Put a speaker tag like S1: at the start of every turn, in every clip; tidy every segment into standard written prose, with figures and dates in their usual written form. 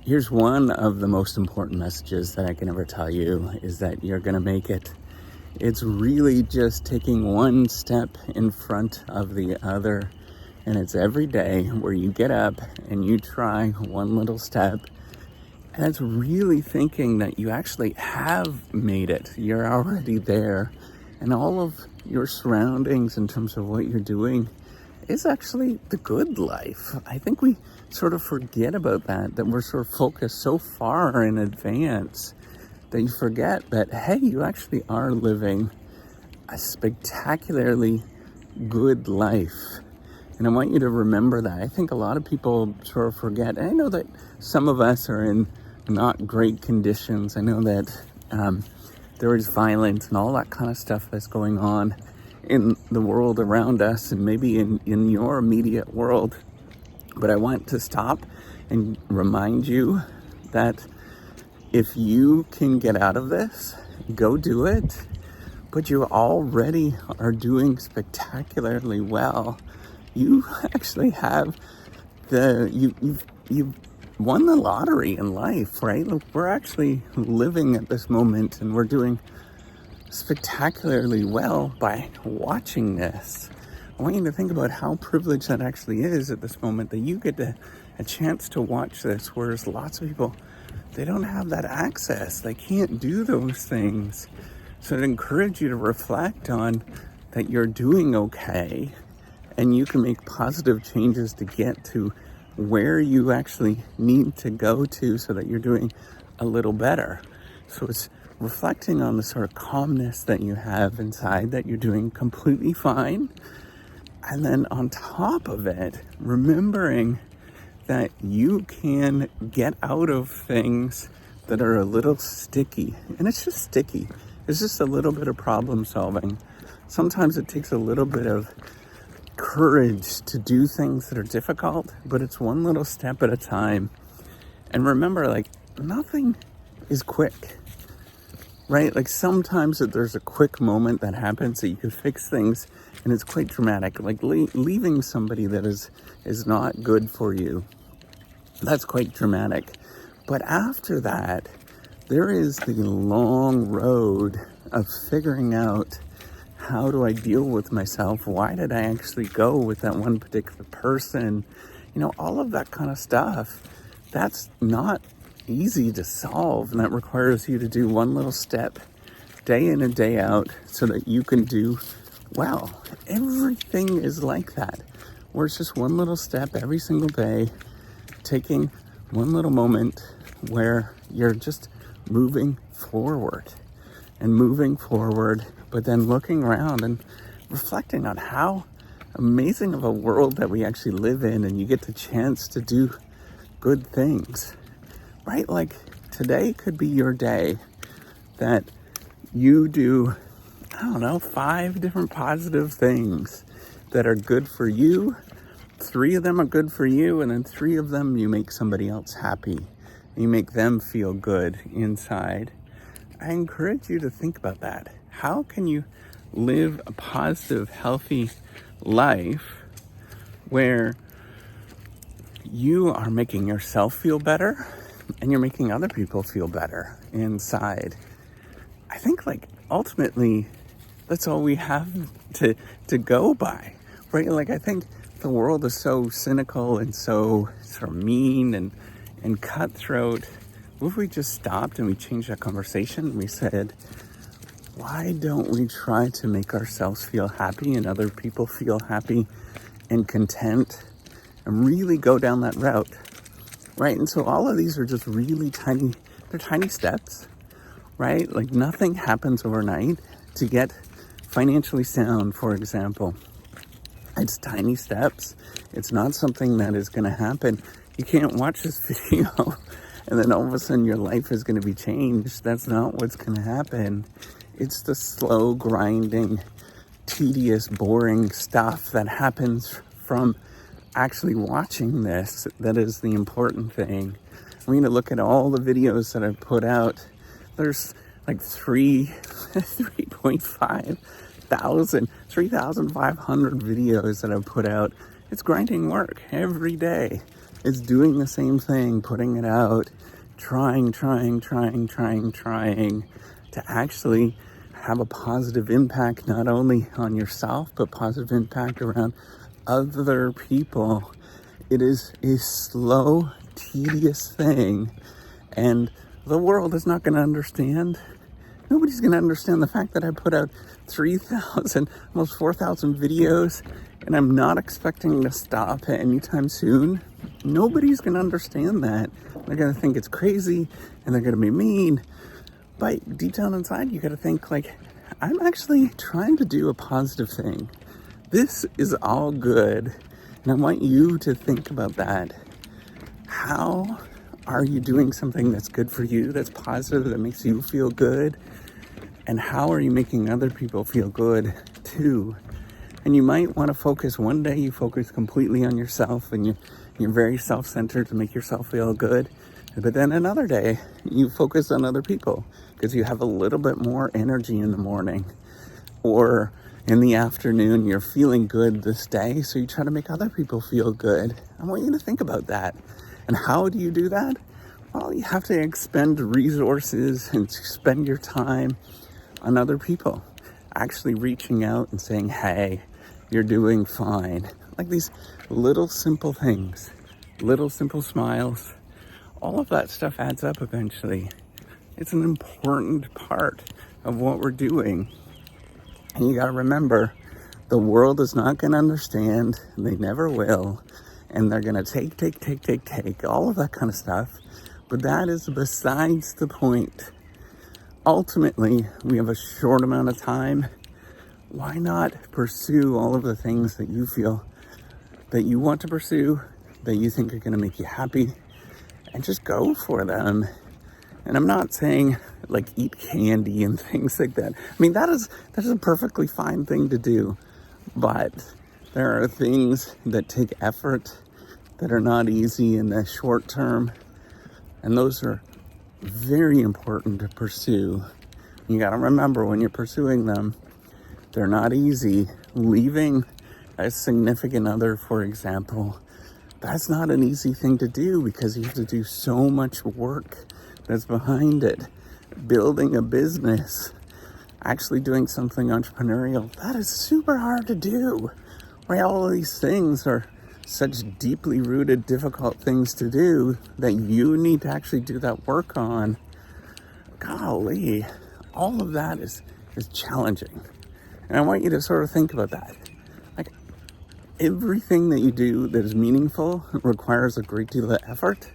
S1: Here's one of the most important messages that I can ever tell you is that you're going to make it. It's really just taking one step in front of the other. And it's every day where you get up and you try one little step. And it's really thinking that you actually have made it. You're already there. And all of your surroundings in terms of what you're doing is actually the good life. I think we sort of forget about that we're sort of focused so far in advance that you forget that, hey, you actually are living a spectacularly good life. And I want you to remember that. I think a lot of people sort of forget. And I know that some of us are in not great conditions. I know that there is violence and all that kind of stuff that's going on in the world around us and maybe in your immediate world. But I want to stop and remind you that if you can get out of this, go do it. But you already are doing spectacularly well. You actually have you've won the lottery in life, right? Look, we're actually living at this moment and we're doing spectacularly well by watching this. I want you to think about how privileged that actually is at this moment, that you get a chance to watch this, whereas lots of people, they don't have that access. They can't do those things. So I'd encourage you to reflect on that you're doing okay and you can make positive changes to get to where you actually need to go to so that you're doing a little better. So it's reflecting on the sort of calmness that you have inside, that you're doing completely fine. And then on top of it, remembering that you can get out of things that are a little sticky. And it's just sticky. It's just a little bit of problem solving. Sometimes it takes a little bit of courage to do things that are difficult, but it's one little step at a time. And remember, like, nothing is quick, right? Like sometimes there's a quick moment that happens that you can fix things and it's quite dramatic, like leaving somebody that is not good for you. That's quite dramatic. But after that, there is the long road of figuring out, how do I deal with myself? Why did I actually go with that one particular person? You know, all of that kind of stuff. That's not easy to solve, and that requires you to do one little step day in and day out so that you can do well. Everything is like that, where it's just one little step every single day, taking one little moment where you're just moving forward, but then looking around and reflecting on how amazing of a world that we actually live in, and you get the chance to do good things, right? Like today could be your day that you do, 5 different positive things that are good for you. 3 of them are good for you, and then 3 of them you make somebody else happy. You make them feel good inside. I encourage you to think about that. How can you live a positive, healthy life where you are making yourself feel better and you're making other people feel better inside? I think, like, ultimately, that's all we have to go by, right? Like, I think the world is so cynical and so sort of mean and cutthroat. What if we just stopped and we changed that conversation and we said, why don't we try to make ourselves feel happy and other people feel happy and content, and really go down that route, right? And so all of these are just really tiny, they're tiny steps, right? Like nothing happens overnight. To get financially sound, for example, it's tiny steps. It's not something that is going to happen. You can't watch this video and then all of a sudden your life is going to be changed. That's not what's going to happen. It's the slow, grinding, tedious, boring stuff that happens from actually watching this that is the important thing. I'm going to look at all the videos that I've put out. There's like 3,500 videos that I've put out. It's grinding work every day. is doing the same thing, putting it out, trying to actually have a positive impact, not only on yourself, but positive impact around other people. It is a slow, tedious thing, and the world is not going to understand. Nobody's going to understand the fact that I put out 3,000, almost 4,000 videos, and I'm not expecting to stop anytime soon. Nobody's going to understand that. They're going to think it's crazy, and they're going to be mean. But deep down inside, you got to think like, I'm actually trying to do a positive thing. This is all good. And I want you to think about that. How are you doing something that's good for you, that's positive, that makes you feel good? And how are you making other people feel good too? And you might want to focus, one day you focus completely on yourself and you're very self-centered to make yourself feel good. But then another day you focus on other people because you have a little bit more energy in the morning, or in the afternoon you're feeling good this day, so you try to make other people feel good. I want you to think about that. And how do you do that? Well, you have to expend resources and spend your time on other people, actually reaching out and saying, hey, you're doing fine. Like these little simple things, little simple smiles, all of that stuff adds up eventually. It's an important part of what we're doing. And you got to remember, the world is not going to understand. They never will. And they're going to take, all of that kind of stuff. But that is besides the point. Ultimately, we have a short amount of time. Why not pursue all of the things that you feel that you want to pursue, that you think are going to make you happy, and just go for them. And I'm not saying like eat candy and things like that. I mean, that is a perfectly fine thing to do. But there are things that take effort, that are not easy in the short term. And those are very important to pursue. You got to remember, when you're pursuing them, they're not easy. Leaving a significant other, for example, that's not an easy thing to do because you have to do so much work that's behind it. Building a business, actually doing something entrepreneurial, that is super hard to do. Right? All of these things are such deeply rooted, difficult things to do that you need to actually do that work on. Golly, all of that is challenging. And I want you to sort of think about that. Like, everything that you do that is meaningful requires a great deal of effort,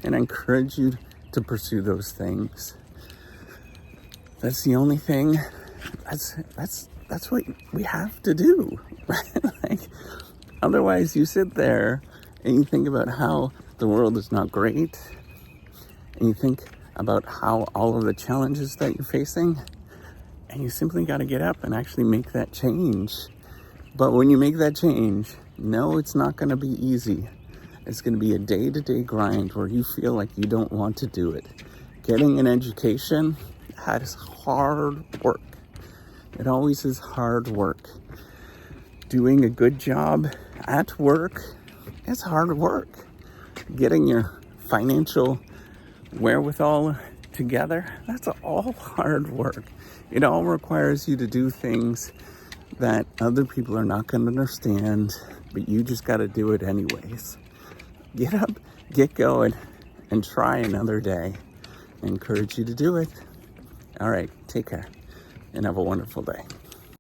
S1: and I encourage you to pursue those things. That's the only thing. That's what we have to do, right? Like, otherwise, you sit there and you think about how the world is not great, and you think about how all of the challenges that you're facing, and you simply got to get up and actually make that change. But when you make that change, no, it's not going to be easy. It's going to be a day-to-day grind where you feel like you don't want to do it. Getting an education, that is hard work. It always is hard work. Doing a good job at work, it's hard work. Getting your financial wherewithal together, that's all hard work. It all requires you to do things that other people are not going to understand, but you just got to do it anyways. Get up, get going, and try another day. I encourage you to do it. All right, take care, and have a wonderful day.